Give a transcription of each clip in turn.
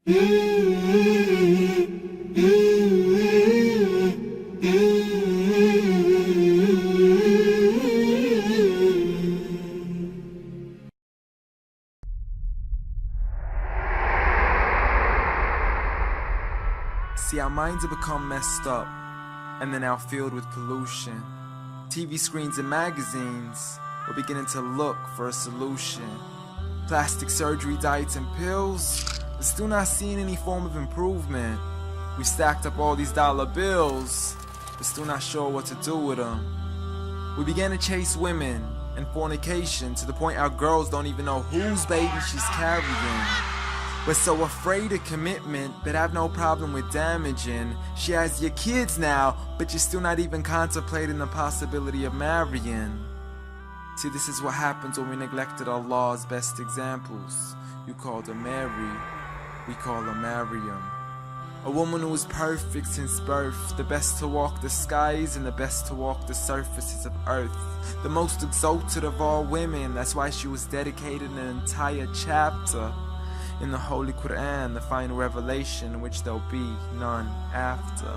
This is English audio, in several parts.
See, our minds have become messed up, and they're now filled with pollution. TV screens and magazines, we're beginning to look for a solution. Plastic surgery, diets and pills, but still not seeing any form of improvement. We've stacked up all these dollar bills, but still not sure what to do with them. We began to chase women and fornication to the point our girls don't even know whose baby she's carrying. We're so afraid of commitment, but have no problem with damaging. She has your kids now, but you're still not even contemplating the possibility of marrying. See, this is what happens when we neglected Allah's best examples. You called her Mary, we call her Maryam. A woman who was perfect since birth, the best to walk the skies and the best to walk the surfaces of earth. The most exalted of all women, that's why she was dedicated an entire chapter in the Holy Quran, the final revelation, which there'll be none after.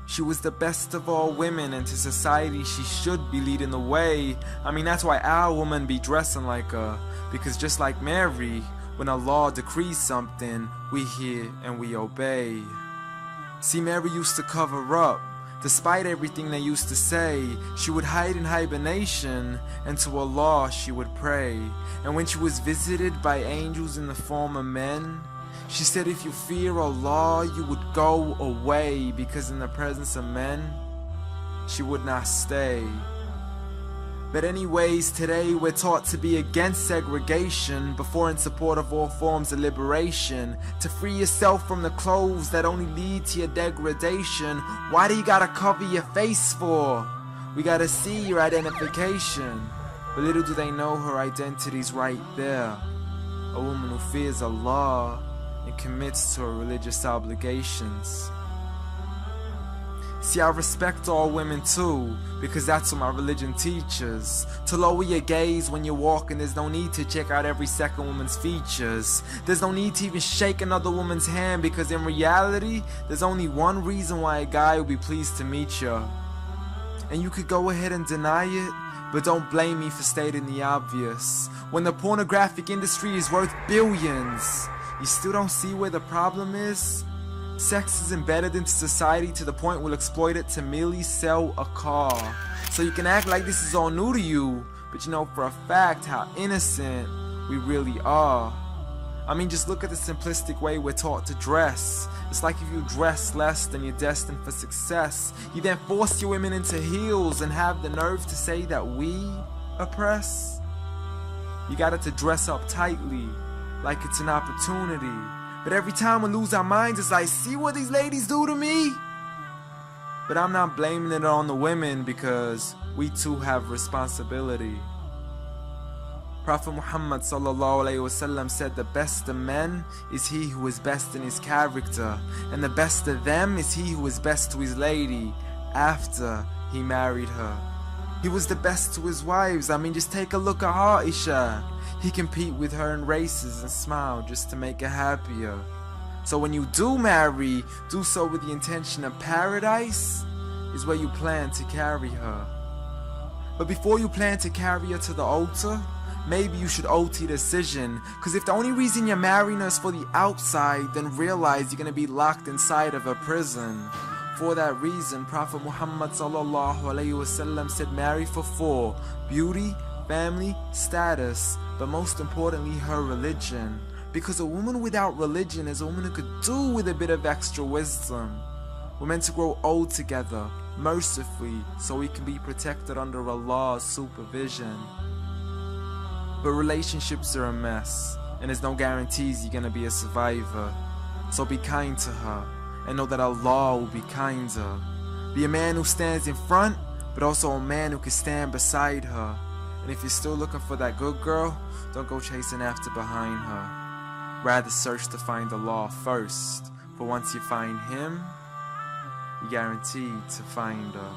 She was the best of all women, and to society she should be leading the way. I mean, that's why our women be dressing like her, because just like Mary, when Allah decrees something, we hear and we obey. See, Mary used to cover up. Despite everything they used to say, she would hide in hibernation, and to Allah she would pray. And when she was visited by angels in the form of men, she said, if you fear Allah, you would go away, because in the presence of men, she would not stay. But anyways, today we're taught to be against segregation before in support of all forms of liberation. To free yourself from the clothes that only lead to your degradation. Why do you gotta cover your face for? We gotta see your identification. But little do they know her identity's right there. A woman who fears Allah and commits to her religious obligations. See, I respect all women too, because that's what my religion teaches. To lower your gaze when you're walking, there's no need to check out every second woman's features. There's no need to even shake another woman's hand, because in reality, there's only one reason why a guy would be pleased to meet you. And you could go ahead and deny it, but don't blame me for stating the obvious. When the pornographic industry is worth billions, you still don't see where the problem is? Sex is embedded into society to the point we'll exploit it to merely sell a car. So you can act like this is all new to you, but you know for a fact how innocent we really are. I mean, just look at the simplistic way we're taught to dress. It's like if you dress less, then you're destined for success. You then force your women into heels and have the nerve to say that we oppress. You got it to dress up tightly, like it's an opportunity. But every time we lose our minds, it's like, see what these ladies do to me? But I'm not blaming it on the women, because we too have responsibility. Prophet Muhammad ﷺ said the best of men is he who is best in his character, and the best of them is he who is best to his lady after he married her. He was the best to his wives. I mean, just take a look at Aisha. He compete with her in races and smile just to make her happier. So when you do marry, do so with the intention of paradise is where you plan to carry her. But before you plan to carry her to the altar, maybe you should OT decision. Cause if the only reason you're marrying her is for the outside, then realize you're gonna be locked inside of a prison. For that reason, Prophet Muhammad ﷺ said marry for 4: beauty, family, status, but most importantly her religion. Because a woman without religion is a woman who could do with a bit of extra wisdom. We're meant to grow old together, mercifully, so we can be protected under Allah's supervision. But relationships are a mess, and there's no guarantees you're gonna be a survivor. So be kind to her, and know that Allah will be kinder. Be a man who stands in front, but also a man who can stand beside her. And if you're still looking for that good girl, don't go chasing after behind her. Rather search to find Allah first, for once you find Him, you're guaranteed to find her.